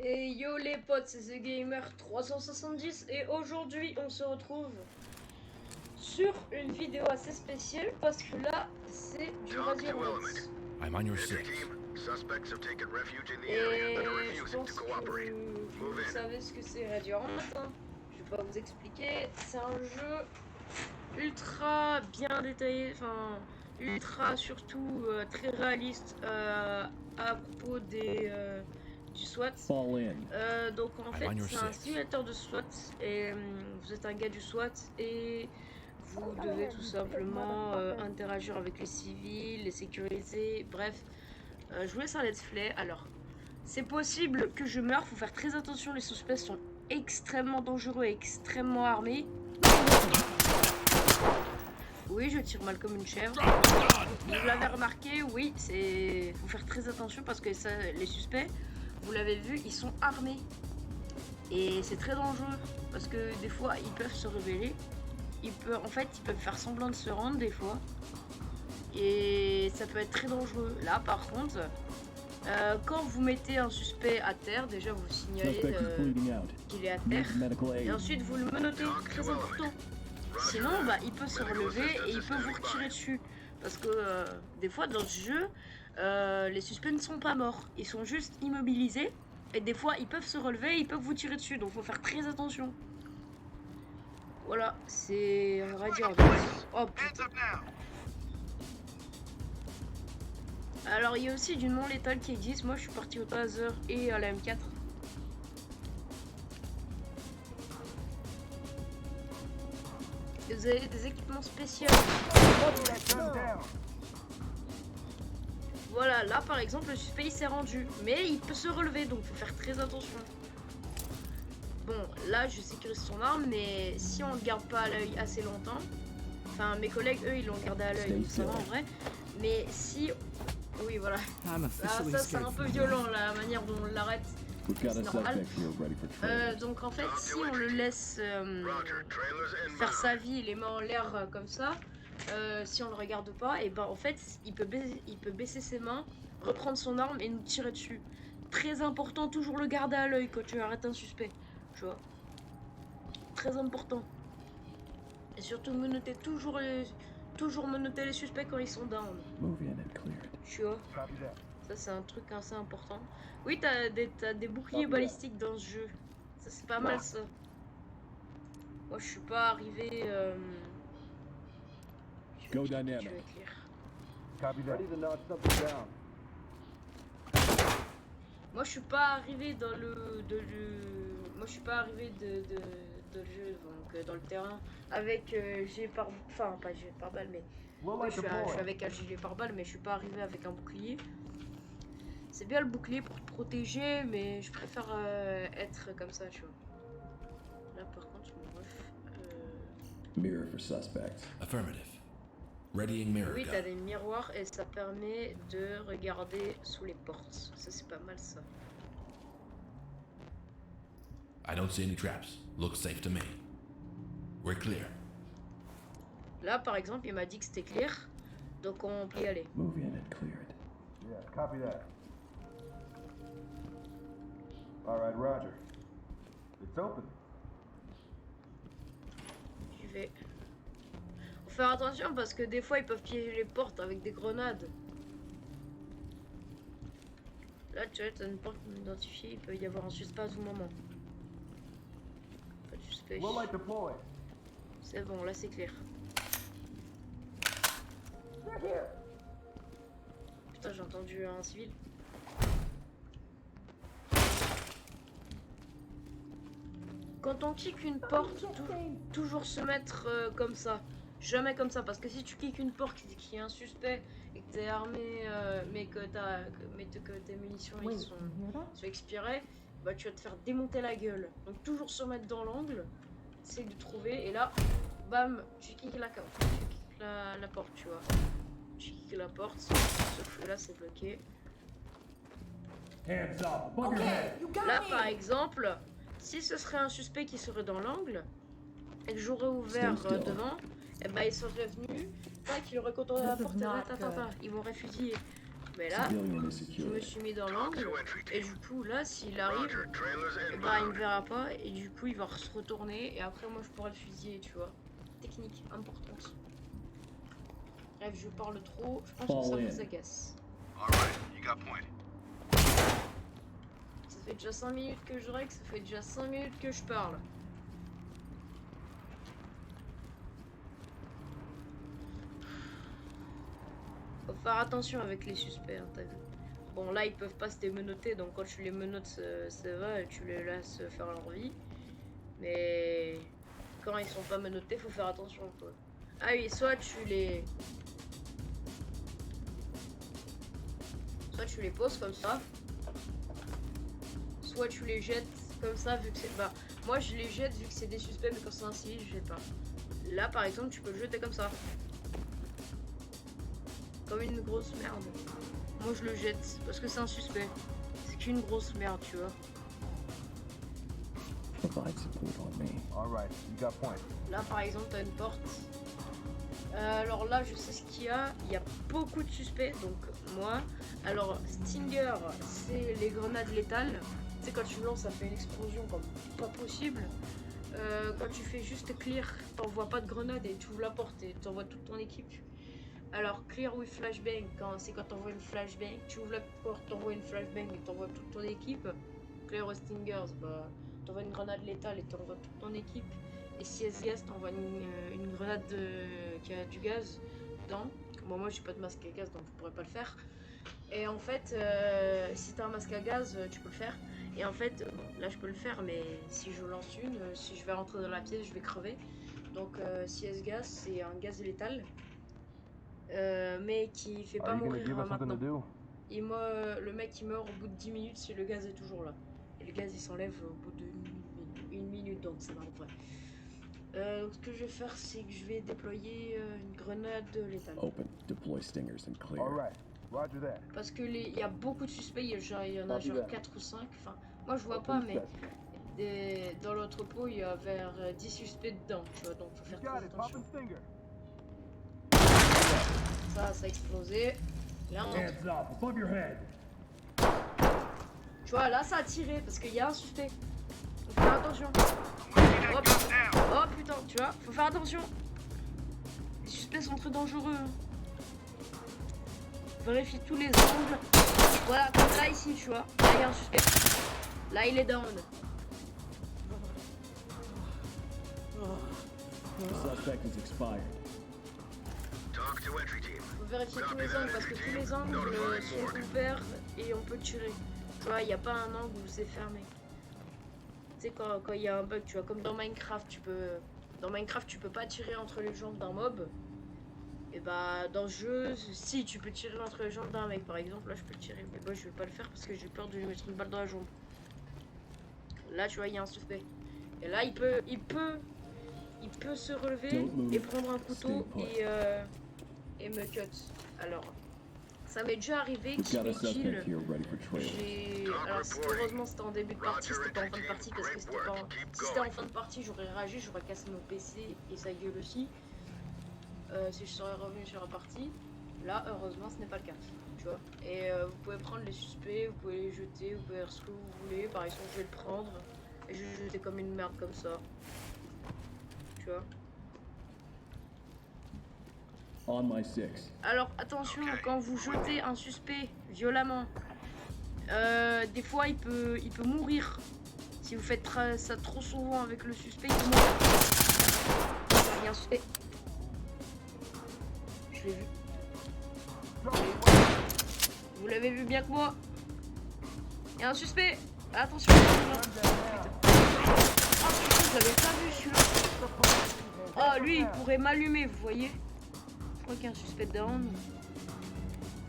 Et yo les potes, c'est The Gamer 370 et aujourd'hui on se retrouve sur une vidéo assez spéciale parce que là c'est du Radiohead. I'm on your six. Et je pense que vous savez ce que c'est Radiohead, hein. Je vais pas vous expliquer, c'est un jeu ultra bien détaillé, enfin ultra surtout très réaliste à propos du SWAT. Donc en fait c'est un simulateur de SWAT et vous êtes un gars du SWAT et vous devez tout simplement interagir avec les civils, les sécuriser, bref. Je vous laisse un let's play. Alors c'est possible que je meure, faut faire très attention, les suspects sont extrêmement dangereux et extrêmement armés. Oui, je tire mal comme une chèvre. Vous l'avez remarqué, oui, faut faire très attention parce que ça, les suspects, vous l'avez vu, ils sont armés. Et c'est très dangereux parce que des fois, ils peuvent se rebeller. Ils peuvent faire semblant de se rendre des fois. Et ça peut être très dangereux. Là, par contre, quand vous mettez un suspect à terre, déjà vous signalez qu'il est à terre. Et ensuite, vous le menotez, très important. Sinon, il peut se relever et il peut vous retirer dessus. Parce que des fois, dans ce jeu, les suspects ne sont pas morts. Ils sont juste immobilisés. Et des fois, ils peuvent se relever et ils peuvent vous tirer dessus. Donc, il faut faire très attention. Voilà, c'est... On va dire... Oh, putain. Alors, il y a aussi du non létal qui existe. Moi, je suis parti au taser et à la M4. Vous avez des équipements spéciaux. Voilà, là par exemple le suspect il s'est rendu, mais il peut se relever, donc faut faire très attention. Bon, là je sécurise son arme, mais si on le garde pas à l'œil assez longtemps, enfin mes collègues eux ils l'ont gardé à l'œil, donc ça va en vrai. Mais si, oui voilà, ça c'est un peu violent la manière dont on l'arrête. C'est normal. Donc en fait, si on le laisse faire sa vie, les mains en l'air comme ça, si on le regarde pas, et en fait, il peut baisser ses mains, reprendre son arme et nous tirer dessus. Très important, toujours le garder à l'œil quand tu arrêtes un suspect, tu vois. Très important. Et surtout menotter toujours menotter les suspects quand ils sont down. Tu vois. Ça c'est un truc assez important. Oui, t'as des boucliers balistiques dans ce jeu. Ça c'est pas mal ça. Moi je suis pas arrivé... Je vais écrire. Moi je suis pas arrivé dans moi je suis pas arrivé de le jeu, donc dans le terrain avec gilet par... Enfin pas gilet par balle, mais... Ouais, je suis avec un gilet par balle, mais je suis pas arrivé avec un bouclier. C'est bien le bouclier pour te protéger, mais je préfère être comme ça, tu vois. Là, par contre, je me ref... Mirror for suspect. Affirmative. Readying mirror. Oui, t'as des miroirs et ça permet de regarder sous les portes. Ça, c'est pas mal, ça. I don't see any traps. Looks safe to me. We're clear. Là, par exemple, il m'a dit que c'était clair, donc on peut y aller. Move in and cleared. Yeah, copy that. All right, Roger. It's open. J'y vais. Faut faire attention parce que des fois ils peuvent piéger les portes avec des grenades. Là, tu vois, t'as une porte identifiée, il peut y avoir un suspect à tout moment. Pas de suspect. C'est bon, là c'est clair. Putain, j'ai entendu un civil. Quand on kick une porte, toujours se mettre comme ça. Jamais comme ça, parce que si tu kicks une porte qui est un suspect et que t'es armé, mais que tes munitions ils sont expirées, tu vas te faire démonter la gueule. Donc toujours se mettre dans l'angle, essayer de trouver, et là, bam, tu kicks la porte, tu vois. Tu kicks la porte, sauf que là c'est bloqué. Là par exemple, si ce serait un suspect qui serait dans l'angle et que j'aurais ouvert devant, il serait venu, il aurait contourné la porte et ils m'auraient fusillé. Mais là, Civilian is je secure. me suis mis dans l'angle. Et du coup, là, s'il arrive, eh ben, il me verra pas. Et du coup, il va se retourner. Et après, moi, je pourrai le fusiller, tu vois. Technique importante. Bref, je parle trop. Je pense que ça vous agace. Alright, you got point. Ça fait déjà 5 minutes que je règle. Ça fait déjà 5 minutes que je parle. Faut faire attention avec les suspects, hein, t'as vu. Bon, là, ils peuvent pas se démenoter, donc quand tu les menottes, ça va, et tu les laisses faire leur vie. Mais quand ils sont pas menottés, faut faire attention, quoi. Ah oui, soit tu les poses comme ça, soit tu les jettes comme ça, vu que c'est... Bah, moi, je les jette vu que c'est des suspects, mais quand c'est un civil, je jette pas. Là, par exemple, tu peux le jeter comme ça. Comme une grosse merde. Moi je le jette parce que c'est un suspect. C'est qu'une grosse merde, tu vois. Provide support on me. All right, you got point. Là par exemple t'as une porte. Alors là je sais ce qu'il y a. Il y a beaucoup de suspects donc moi. Alors Stinger c'est les grenades létales. Tu sais quand tu lances ça fait une explosion comme pas possible. Quand tu fais juste clear t'envoies pas de grenade et tu ouvres la porte et t'envoies toute ton équipe. Alors, clear with flashbang, c'est quand t'envoies une flashbang, tu ouvres la porte, t'envoies une flashbang et t'envoies toute ton équipe. Clear with stingers, bah, t'envoies une grenade létale et t'envoies toute ton équipe. Et CS Gas, t'envoies une grenade qui a du gaz dedans. Bon, moi j'ai pas de masque à gaz donc je pourrais pas le faire. Et en fait, si t'as un masque à gaz, tu peux le faire. Et en fait, bon, là je peux le faire, mais si je lance une, si je vais rentrer dans la pièce, je vais crever. Donc, CS Gas, c'est un gaz létal. Mais qui fait pas Are you gonna mourir give us something to maintenant. do? Le mec il meurt au bout de 10 minutes si le gaz est toujours là. Et le gaz il s'enlève au bout de une minute donc c'est pas vrai. Donc ce que je vais faire c'est que je vais déployer une grenade létale. Open. Deploy stingers and clear. All right, roger that. Parce que il y a beaucoup de suspects, il y en a genre 4 ou 5. Enfin, moi je vois pas mais dans l'entrepôt il y a vers 10 suspects dedans, tu vois, donc faut faire Got très it, attention. popping stinger. Ça a explosé. Là, on Hands up, above your head. tu vois, là ça a tiré parce qu'il y a un suspect. Faut faire attention. Oh putain. Oh putain, tu vois, faut faire attention. Les suspects sont très dangereux. Vérifie tous les angles. Voilà, comme là ici, tu vois. Là il y a un suspect. Là il est down. The suspect is expired. Talk to entry team. Faut vérifier tous les angles parce que tous les angles sont ouverts et on peut tirer. Tu vois, il n'y a pas un angle où c'est fermé. Tu sais, quand il y a un bug, tu vois, comme dans Minecraft, dans Minecraft, tu peux pas tirer entre les jambes d'un mob. Et bah, dans ce jeu, si, tu peux tirer entre les jambes d'un mec, par exemple. Là, je peux le tirer, mais moi, je vais pas le faire parce que j'ai peur de lui mettre une balle dans la jambe. Là, tu vois, il y a un suspect. Et là, il peut se relever et prendre un couteau et me cut. Alors, ça m'est déjà arrivé We've qu'il got a me suspect kill. here ready for trial. Alors, heureusement, c'était en début de partie, c'était pas en fin de partie parce que c'était pas. Si c'était en fin de partie, j'aurais ragé, j'aurais cassé mon PC et sa gueule aussi. Si je serais revenu sur la partie, là, heureusement, ce n'est pas le cas. Tu vois. Et vous pouvez prendre les suspects, vous pouvez les jeter, vous pouvez faire ce que vous voulez. Par exemple, je vais le prendre et je vais le jeter comme une merde comme ça. Tu vois. On my six. Alors attention, quand vous jetez un suspect violemment, des fois il peut mourir. Si vous faites ça trop souvent avec le suspect, il peut mourir. Il y a un suspect. Je l'ai vu. Vous l'avez vu bien que moi. Il y a un suspect. Attention. Oh putain, je l'avais pas vu celui-là. Oh lui il pourrait m'allumer, vous voyez. Je crois qu'il y a un suspect down.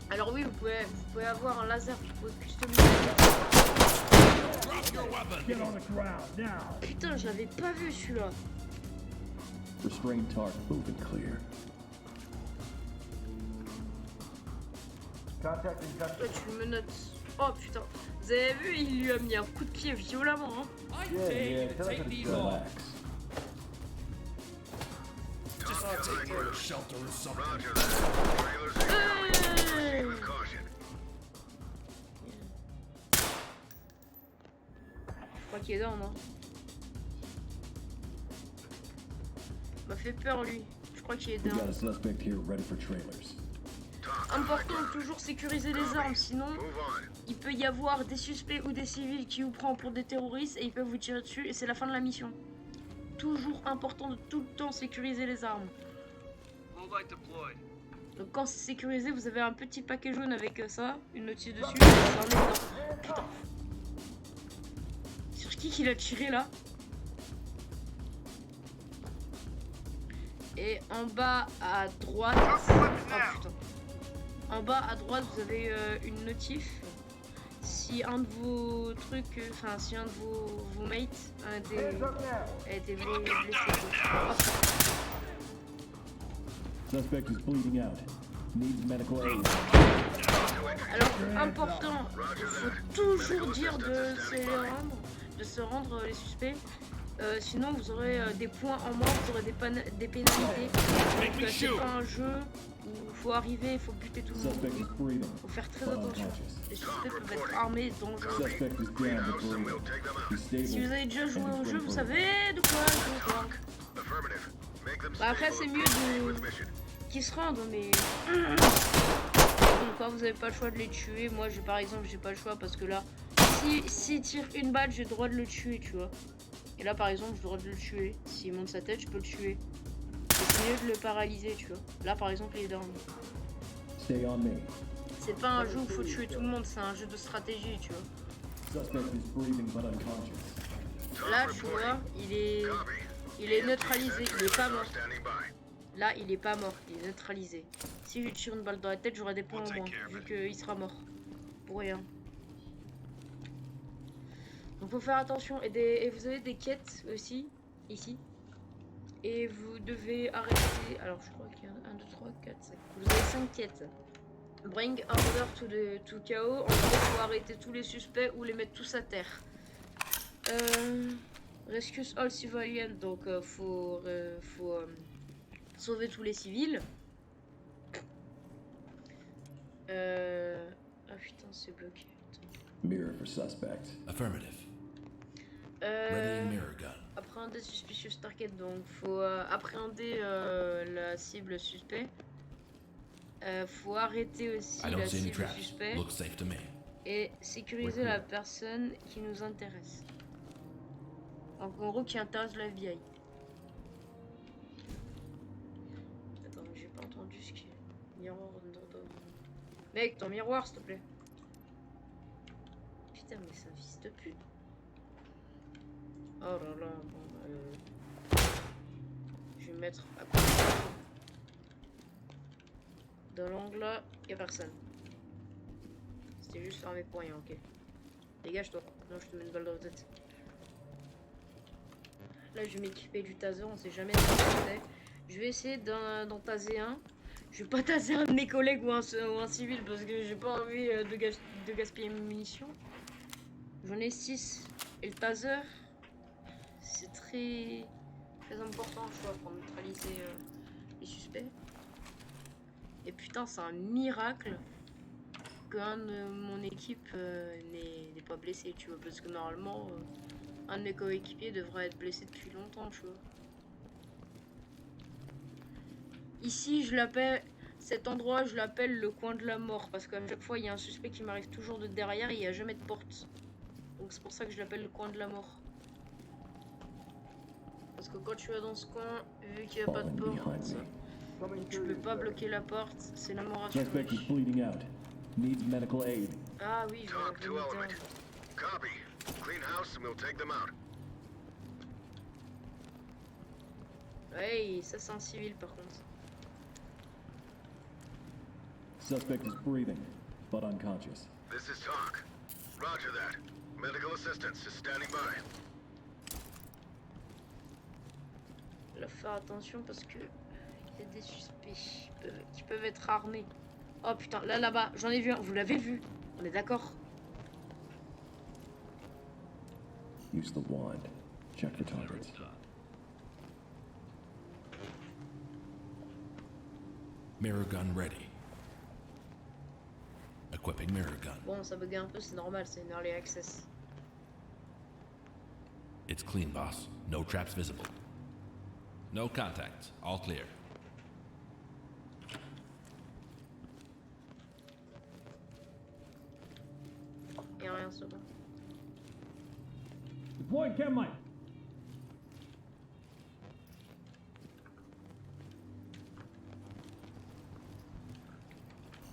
Alors oui, vous pouvez avoir un laser, vous pouvez customiser. Get on the ground now. Putain, je l'avais pas vu celui-là. Restrain target moving clear. Contacting Là, customer. tu le menottes. Oh putain. Vous avez vu, il lui a mis un coup de pied violemment. Hein. I Yeah, dare you yeah, to tell take us these what off. Relax. Just take a little shelter or something. Roger that. Trailers inbound. Proceed Hey! with caution. crois qu'il est down, hein. M'a fait peur lui. Je crois qu'il est We got down. a suspect here ready for trailers. Important de toujours sécuriser les armes, sinon Move on. il peut y avoir des suspects ou des civils qui vous prennent pour des terroristes et ils peuvent vous tirer dessus et c'est la fin de la mission. Toujours important de tout le temps sécuriser les armes. Low light deployed. Donc quand c'est sécurisé, vous avez un petit paquet jaune avec ça, une notice dessus, et ça en est dedans. Putain. Sur qui a tiré là? Et en bas à droite... Ah putain. En bas à droite, vous avez une notif. Si un de vos trucs, enfin si un de vos mates a été blessé. Hop. Suspect is bleeding out. Needs medical aid. Alors important, il faut toujours dire de se rendre les suspects. Sinon vous aurez des points en moins, vous aurez des pénalités. Donc c'est pas un jeu où il faut arriver, il faut buter tout le Suspect monde. is breathing. Il faut faire très But attention. unconscious. Les suspects peuvent être armés, dangereux. Suspect is jammed but breathing. He's stable. Si vous avez déjà joué au jeu, vous savez de quoi je parle. Affirmative. Make them Bah après stay c'est for mieux proceed with de mission. qu'ils se rendent, mais donc quand vous avez pas le choix de les tuer, moi j'ai par exemple j'ai pas le choix parce que là s'il tire une balle j'ai le droit de le tuer, tu vois. Et là par exemple j'ai le droit de le tuer. S'il monte sa tête je peux le tuer. Et c'est mieux de le paralyser, tu vois. Là par exemple il est down. Stay on me. C'est pas un jeu où il faut tuer tout le monde, c'est un jeu de stratégie, tu vois. Suspect is breathing but unconscious. Là tu vois il est neutralisé, il est pas mort. Standing by. Là, il est pas mort, il est neutralisé. Si je lui tire une balle dans la tête, j'aurai des points en moins, vu qu'il sera mort. Pour rien. Donc faut faire attention. Et vous avez des quêtes aussi, ici. Et vous devez arrêter... Alors je crois qu'il y en a 1, 2, 3, 4, 5. Vous avez 5 quêtes. Bring order to KO. En gros, faut arrêter tous les suspects ou les mettre tous à terre. Rescue all civilians. Donc faut sauver tous les civils. Ah putain, c'est bloqué. Mirror for suspect. Affirmative. Readying mirror gun. Appréhender suspicious target, donc faut appréhender la cible suspect. Faut arrêter aussi I don't la see any cible traps. suspect Looks safe to me. et sécuriser la personne qui nous intéresse. Donc en gros qui intéresse la FBI. Attends, j'ai pas entendu ce qui est. Miroir Mec, ton miroir s'il te plaît. Putain mais c'est un fils de pute. Oh là là, bon, je vais me mettre à côté. Dans l'angle là, y'a personne. C'était juste fermé pour rien, ok. Dégage-toi, non je te mets une balle dans la tête. Là je vais m'équiper du taser, on sait jamais ce que c'est. Je vais essayer d'en taser un. Je vais pas taser un de mes collègues ou un civil parce que j'ai pas envie de gaspiller mes munitions. J'en ai 6. Et le taser, c'est très important je crois pour neutraliser les suspects. Et putain c'est un miracle qu'un de mon équipe n'est pas blessé, tu vois, parce que normalement un de mes coéquipiers devrait être blessé depuis longtemps, tu vois. Ici je l'appelle, cet endroit je l'appelle le coin de la mort parce qu'à chaque fois il y a un suspect qui m'arrive toujours de derrière et il n'y a jamais de porte. Donc c'est pour ça que je l'appelle le coin de la mort. Parce que quand tu vas dans ce coin, vu qu'il n'y a pas de porte, tu peux pas bloquer la porte, c'est la mort assurée. Suspect is bleeding out. Needs medical aid. Ah oui, je Talk to vais element. Copy. Clean house and we'll take them out. Ouais, ça c'est un civil par contre. Suspect is breathing, but unconscious. This is talk. Roger that. Medical assistance is standing by. Là, faire attention parce que il y a des suspects qui peuvent être armés. Oh putain, là-bas, j'en ai vu un. Vous l'avez vu? On est d'accord? Use the wand. Check for targets. Mirror gun ready. Equipping mirror gun. Bon, ça bug un peu, c'est normal, c'est une early access. It's clean, boss. No traps visible. No contacts. All clear. Et rien sur là. Deploying chem mine.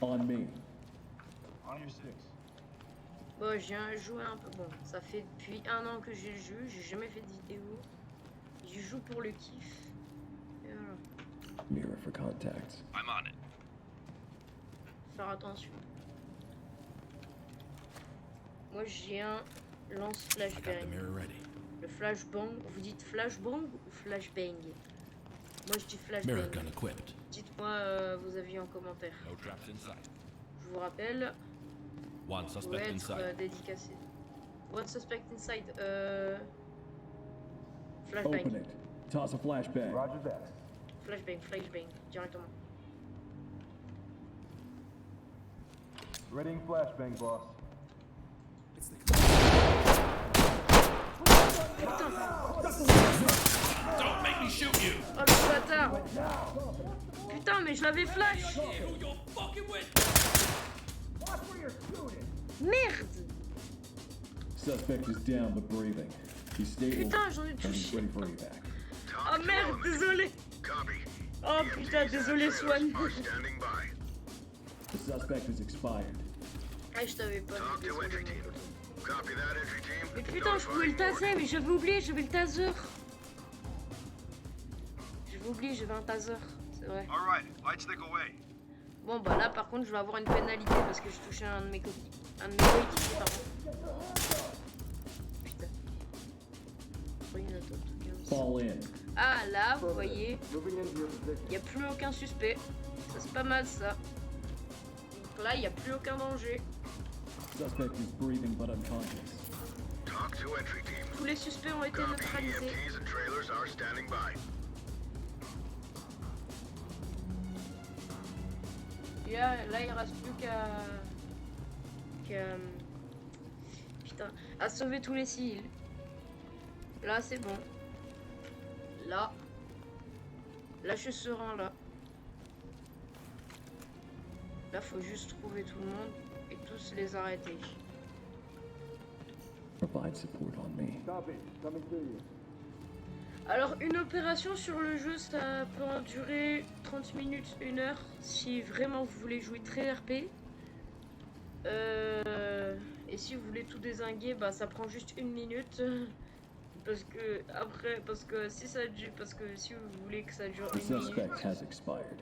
On me. On your six. Bon, j'ai joué un peu. Bon, ça fait depuis 1 an que j'ai le jeu. J'ai jamais fait de vidéo. Je joue pour le kiff. Et voilà. Mirror for contacts. I'm on it. Faire attention. Moi, j'ai un lance I got the flashbang. mirror ready. Le flashbang. Vous dites flashbang ou flashbang? Moi, je dis Mirror flashbang. gun equipped. Dites-moi vos avis en commentaire. No traps in sight. Je vous rappelle, One vous pouvez suspect être inside. dédicacé. One suspect inside. Open Flashbang. it. Toss a flashbang. Roger that. Flashbang, flashbang, directement. Readying flashbang, boss. Don't make me shoot you! Oh le bâtard! Putain, mais je l'avais flash! Merde! Suspect is down but breathing. He's stable Putain, j'en ai and he's touché. ready for evac. Oh merde, désolé! Copy. Oh putain, désolé Swan! Are standing by. The suspect is expired. Ah, je t'avais pas Talk vu, to entry désolé. team. Copy that, entry team. Mais putain, je pouvais le taser, mais j'avais oublié, j'avais le taser. J'avais oublié, j'avais un taser, c'est vrai. All right, light stick away. Bon bah là par contre je vais avoir une pénalité parce que je touchais un de mes coéquipiers, pardon. Putain. Oui, il y en a d'autres, tout cas aussi. Fall in. Ah là vous voyez, Moving into your position. il n'y a plus aucun suspect. Ça c'est pas mal ça. Donc là il n'y a plus aucun danger. Suspect is breathing but unconscious. Talk to entry team. Tous les suspects ont été Copy. neutralisés. EMTs and trailers are standing by. Et là il reste plus qu'à putain, à sauver tous les civils. Là c'est bon. Là je suis serein là. Là faut juste trouver tout le monde et tous les arrêter. Provide support on me. Copy. Coming to you. Alors une opération sur le jeu ça peut en durer 30 minutes, 1 heure si vraiment vous voulez jouer très RP. Et si vous voulez tout dézinguer, bah ça prend juste 1 minute. Parce que si vous voulez que ça dure The 1 minute, suspect has expired.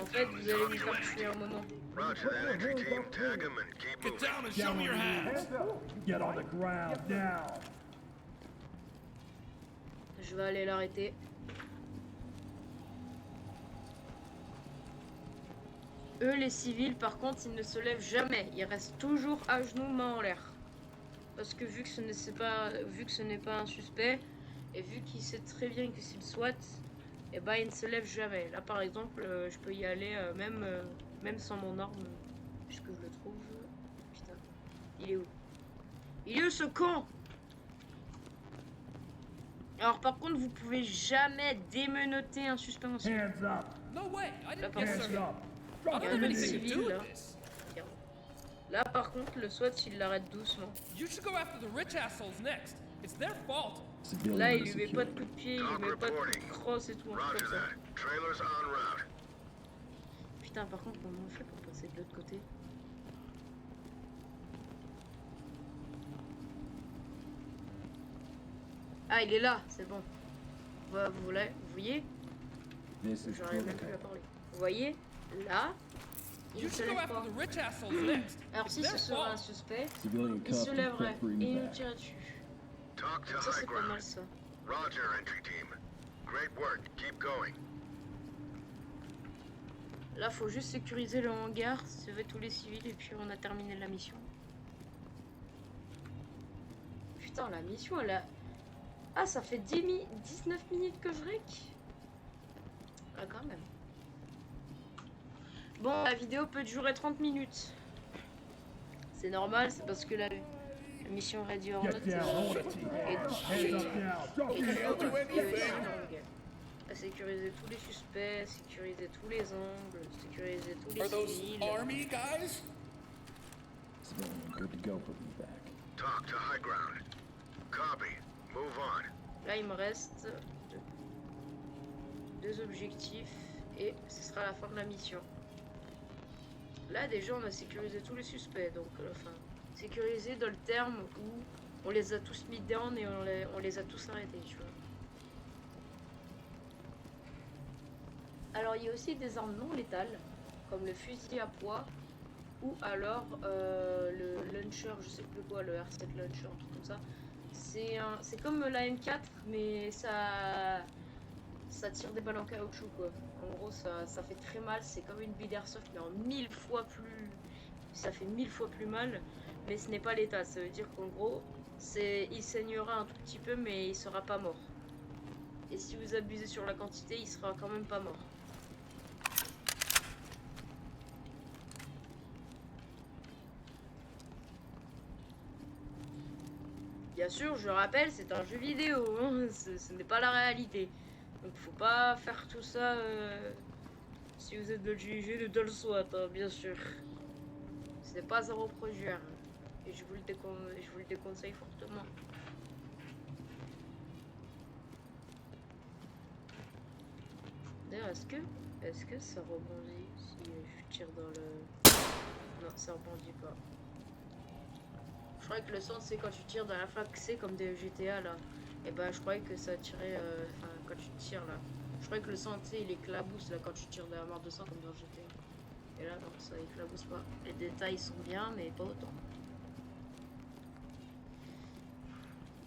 en fait vous allez vous faire tuer un moment. Roger that, entry team. Tag him and keep Get moving. down and show me your hands! Hands up. Get on the ground now. Je vais aller l'arrêter. Eux les civils par contre ils ne se lèvent jamais. Ils restent toujours à genoux, main en l'air. Parce que vu que ce n'est pas un suspect, et vu qu'il sait très bien que c'est le SWAT, et bah il ne se lève jamais. Là par exemple, je peux y aller même sans mon arme, puisque je le trouve. Putain, il est où? Il est où ce con? Alors par contre, vous pouvez jamais démenoter un suspect en civil. Hands up. No way! I Là didn't par get contre, Hands up. I Drop don't your have le anything knees. to civil do là. with this. Regarde. Là par contre, le SWAT il l'arrête doucement. You should go after the rich assholes next. It's their fault. Civilian Là, il is lui met pas de secured. coup de pied, il lui met pas de coup de crosse et tout, un truc Roger comme ça. that. Trailers en route. Putain, par contre, comment on fait pour passer de l'autre côté? Ah, il est là, c'est bon. Vous voyez? This is J'arrive même plus à critical. parler. Vous voyez? Là, il You ne se should go lève after pas. the rich assholes next. Alors It's si their ce serait un fault. suspect, Civilian il se cuffed and lèverait put for et il nous evac. tirait dessus. Talk to Ça, high c'est pas mal ground. ça. Roger, entry team. Great work. Keep going. Là, faut juste sécuriser le hangar, sauver tous les civils et puis on a terminé la mission. Putain, la mission, elle a... Ah, ça fait 19 minutes que je rec. Ah, quand même. Bon, la vidéo peut durer 30 minutes. C'est normal, c'est parce que La mission Ready or Get Not down. I want to see hands up now. Drop your hands. À sécuriser tous les suspects, sécuriser tous les angles, sécuriser tous les Are those civils. army guys? Civilian, good to go for evac. Talk to high ground. Copy. Move on. Là, il me reste deux objectifs et ce sera la fin de la mission. Là, déjà, on a sécurisé tous les suspects, donc enfin, sécurisé dans le terme où on les a tous mis down et on les a tous arrêtés, tu vois. Alors, il y a aussi des armes non létales, comme le fusil à pois ou alors le launcher, je sais plus quoi, le R7 launcher, un truc comme ça. C'est comme la M4, mais ça tire des balles en caoutchouc, quoi. En gros, ça fait très mal. C'est comme une bille d'airsoft, mais en 1000 fois plus. Ça fait 1000 fois plus mal, mais ce n'est pas létal. Ça veut dire qu'en gros, il saignera un tout petit peu, mais il sera pas mort. Et si vous abusez sur la quantité, il sera quand même pas mort. Bien sûr, je rappelle, c'est un jeu vidéo, hein, ce n'est pas la réalité. Donc faut pas faire tout ça si vous êtes de GG de Dull SWAT, hein, bien sûr. Ce n'est pas à reproduire. Et je vous le déconseille fortement. D'ailleurs, est-ce que ça rebondit si je tire dans le... Non, ça rebondit pas. Je croyais que le sang c'est quand tu tires dans la flaque, c'est comme des GTA là. Et ben je croyais que ça tirait, enfin quand tu tires là. Je croyais que le sang tu sais il éclabousse là quand tu tires de la mort de sang comme dans GTA. Et là non, ça éclabousse pas. Les détails sont bien mais pas autant.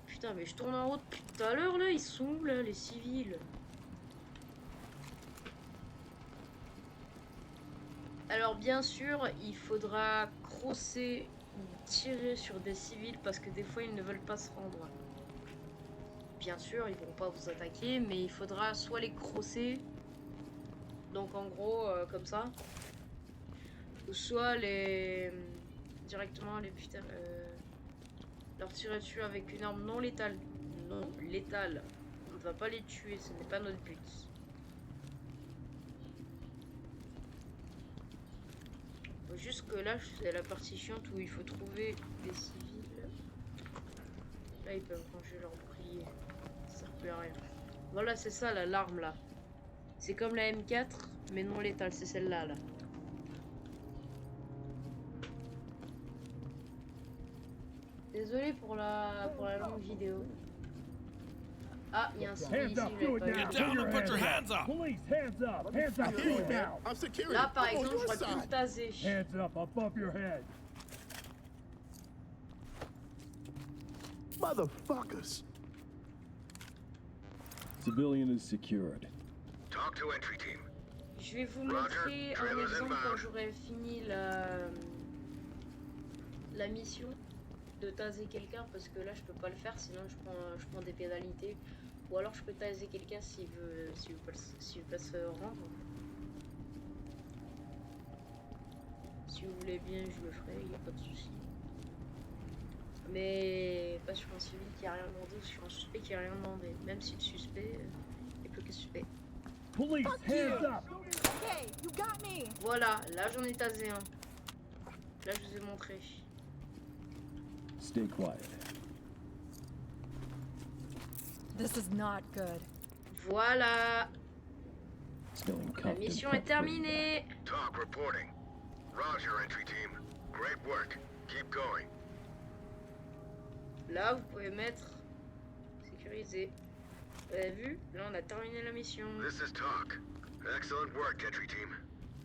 Putain mais je tourne en route depuis tout à l'heure là, ils sont où là les civils? Alors bien sûr il faudra crosser, tirer sur des civils parce que des fois ils ne veulent pas se rendre. Bien sûr ils vont pas vous attaquer mais il faudra soit les crosser, donc en gros comme ça, ou soit les directement les putain leur tirer dessus avec une arme non létale. Non létale, on ne va pas les tuer, ce n'est pas notre but. Jusque là c'est la partie chiante où il faut trouver des civils. Là ils peuvent ranger leur bouclier, ça sert plus à rien. Voilà c'est ça là, l'arme là. C'est comme la M4 mais non létale, c'est celle-là là. Désolé pour la longue vidéo. Ah, il y a un civil ici, je l'avais pas vu. Get down or put your hands up! Police, hands up. Hands up. Do it now. I'm security. Là par I'm on exemple your j'aurais pu le side. taser. Hands up above your head. Motherfuckers. Civilian is secured. Talk to entry team. Je vais vous montrer un exemple quand j'aurai fini la mission de taser quelqu'un parce que là je peux pas le faire sinon je prends des pénalités, ou alors je peux taser quelqu'un s'il veut pas se rendre. Si vous voulez bien je le ferai, il n'y a pas de souci. Mais pas sur un civil qui a rien demandé ou sur un suspect qui a rien demandé, même si le suspect est plus que suspect. Police, hands up. Okay, you got me. Voilà, là j'en ai tasé un. Là je vous ai montré. Stay quiet. This is not good. Voilà, Still in la cuffed mission and est terminée. Talk reporting. Roger, entry team. Great work. Keep going. Là vous pouvez mettre sécurisé. Vous avez vu? Là on a terminé la mission. This is Talk. Excellent work, entry team.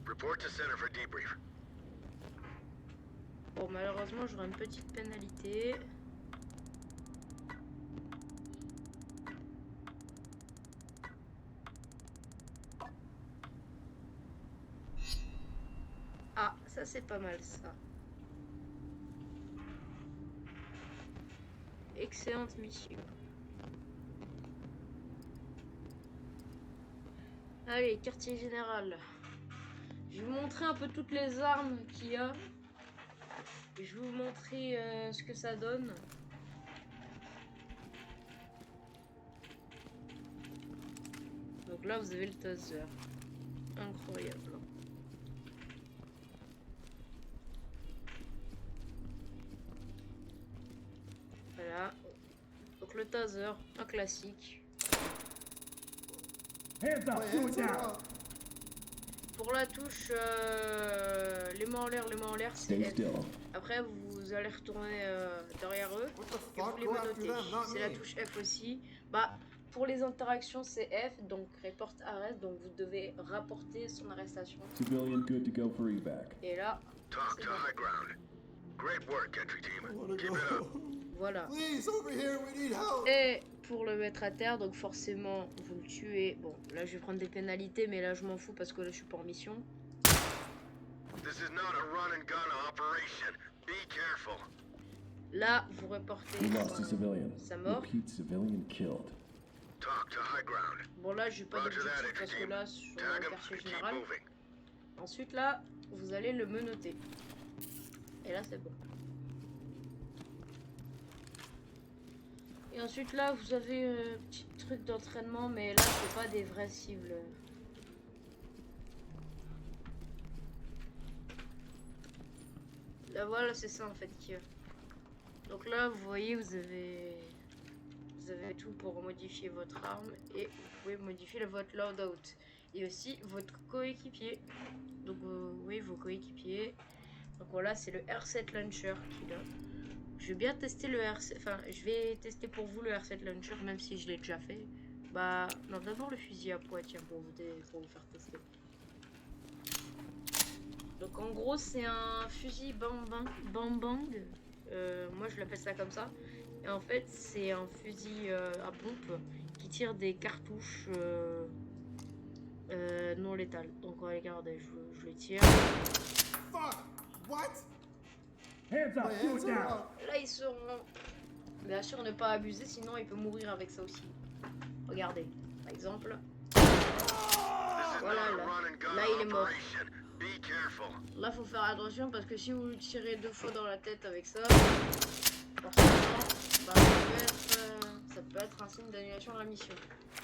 Report to center for debrief. Bon malheureusement j'aurai une petite pénalité. Ah ça c'est pas mal ça. Excellente mission. Allez, quartier général. Je vais vous montrer un peu toutes les armes qu'il y a. je vais vous montrer ce que ça donne. Donc là, vous avez le taser. Incroyable. Voilà. Donc le taser, un classique. Hands up, do it now. Pour la touche, les mains en l'air, c'est Stay F. still. Après, vous allez retourner derrière eux et vous les menotez. C'est la touche F aussi. Bah, pour les interactions, c'est F, donc report arrest, donc vous devez rapporter son arrestation. Civilian good to go for evac. Et là, Talk c'est to bon. high ground. Great work, entry team. I wanna Keep it up. go. Voilà. Please, over here, we need help. Et pour le mettre à terre, donc forcément, vous le tuez. Bon, là, je vais prendre des pénalités, mais là, je m'en fous parce que là, je suis pas en mission. This is not a run and gun operation. Be careful. Là, vous reportez We lost a civilian. sa mort. Repeat, civilian killed. Talk to high ground. Bon, là, j'ai pas Roger that, d'objectif entry parce que team. là, sur Tag le 'em quartier and keep général. moving. Ensuite, là, vous allez le menotter. Et là, c'est bon. Et ensuite, là, vous avez un petit truc d'entraînement, mais là, c'est pas des vraies cibles. Là, voilà, c'est ça en fait qui. Donc là, vous voyez, vous avez tout pour modifier votre arme et vous pouvez modifier votre loadout et aussi votre coéquipier. Donc, vous voyez vos coéquipiers. Donc voilà, c'est le R7 Launcher qu'il a. Je vais bien tester le R7, enfin je vais tester pour vous le R7 Launcher même si je l'ai déjà fait. Bah non, d'abord le fusil à poids, tiens, pour vous faire tester. Donc en gros c'est un fusil bang bang. Moi je l'appelle ça comme ça. Et en fait c'est un fusil à pompe qui tire des cartouches non létales. Donc regardez, je le tire. Fuck! What? Hands up, My do hands it are now. up. Là ils seront bien sûr ne pas abuser sinon il peut mourir avec ça aussi. Regardez par exemple. This is Voilà, not là. a run and gun Là, il est mort. operation. Be careful. Là faut faire attention parce que si vous le tirez 2 fois dans la tête avec ça, forcément bah, ça peut être un signe d'annulation de la mission.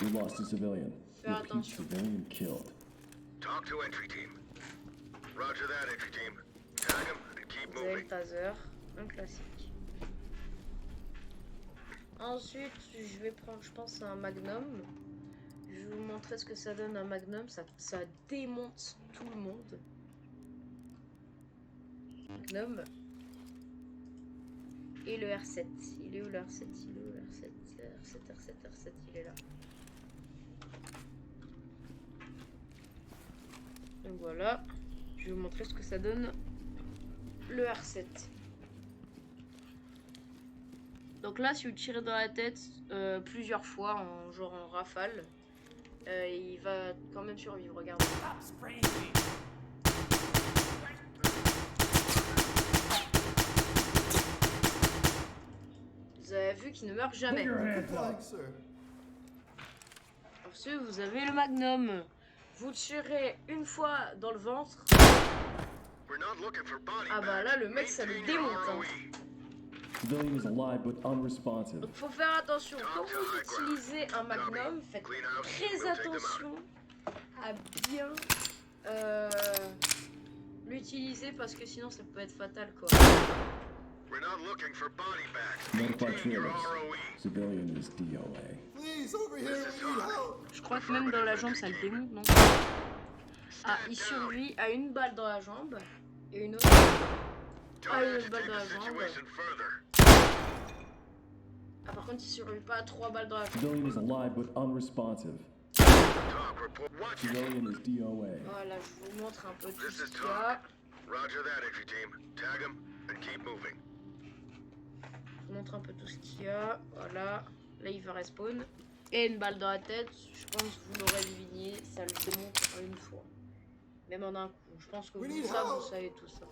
We lost a civilian. Fais Repeat, attention. civilian killed. Talk to entry team. Roger that, entry team. Tag 'em and keep Vous avez le moving. taser, un classique. Ensuite je vais prendre je pense un magnum. Je vais vous montrer ce que ça donne un magnum, ça démonte tout le monde. Magnum. Et le R7. Il est où le R7? Il est où le R7? R7, il est là. Donc voilà. Je vais vous montrer ce que ça donne le R7. Donc là, si vous tirez dans la tête plusieurs fois, genre en rafale, il va quand même survivre, regardez. Vous avez vu qu'il ne meurt jamais. Put your hands Flag, up. sir. Ensuite, vous avez le magnum. Vous tirez une fois dans le ventre. We're not looking for body Ah bah là, le mec, ça le Maintain your démonte. Hein. ROE. Civilian is alive but unresponsive. Donc faut faire attention. Quand vous utilisez un magnum, faites très attention à bien l'utiliser parce que sinon ça peut être fatal quoi. We're not looking for body bags. Notify Maintain your trailers. ROE. Civilian is DOA. Please, over here, we need help. Je crois que même dans la jambe ça le démonte, non? Ah, il survit à une balle dans la jambe et une autre. Don't Ah, il y a une agitate balle dans la the jambe. situation further. Ah, par contre, il survit pas à 3 balles dans la jambe. Civilian is alive but unresponsive. Talk report. Watch it. Civilian is DOA. Voilà, je vous montre un peu tout This ce is qu'il y a. talk. Roger that, entry team. Tag 'em and keep moving. Je vous montre un peu tout ce qu'il y a. Voilà. Là, il va respawn. Et une balle dans la tête. Je pense que vous l'aurez deviné. Ça le démonte en une fois. Même en un coup. Je pense que We vous, need ça, vous help. savez tout ça.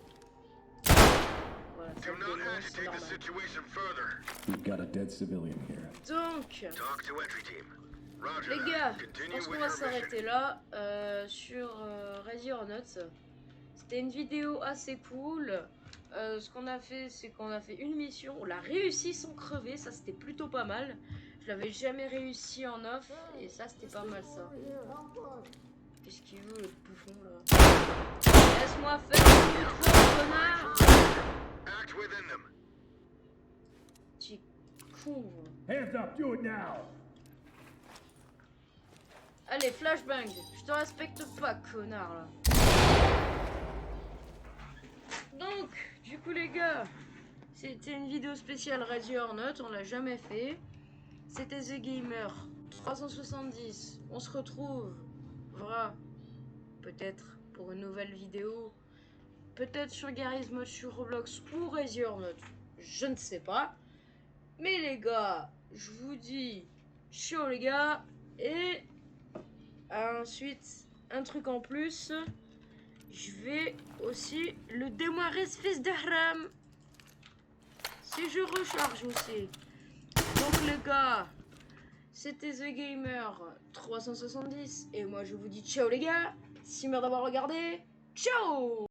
Voilà, ça Do le not démonte, c'est agitate the normal. situation further. We've got a dead civilian here. Donc, Talk to entry team. Roger les that. gars, je Continue pense qu'on with va your s'arrêter mission. là sur Ready or Not. C'était une vidéo assez cool. Ce qu'on a fait, c'est qu'on a fait une mission. On l'a réussi sans crever. Ça, c'était plutôt pas mal. Je l'avais jamais réussi en off. Et ça, c'était pas mal, ça. Over here, help us. Qu'est-ce qu'il veut, le bouffon, là? Laisse-moi faire mon truc, connard! Act within them. Petit con. Hands up, do it now. Allez, flashbang. Je te respecte pas, connard, là. Donc, du coup, les gars, c'était une vidéo spéciale Ready or Not. On l'a jamais fait. C'était The Gamer 370. On se retrouve, voilà, peut-être pour une nouvelle vidéo. Peut-être sur Garry's Mod sur Roblox ou Ready or Not. Je ne sais pas. Mais les gars, je vous dis ciao les gars. Et ensuite, un truc en plus. Je vais aussi le démarrer ce fils de haram. Si je recharge aussi. Donc les gars, c'était The Gamer 370. Et moi je vous dis ciao les gars. Merci d'avoir regardé. Ciao.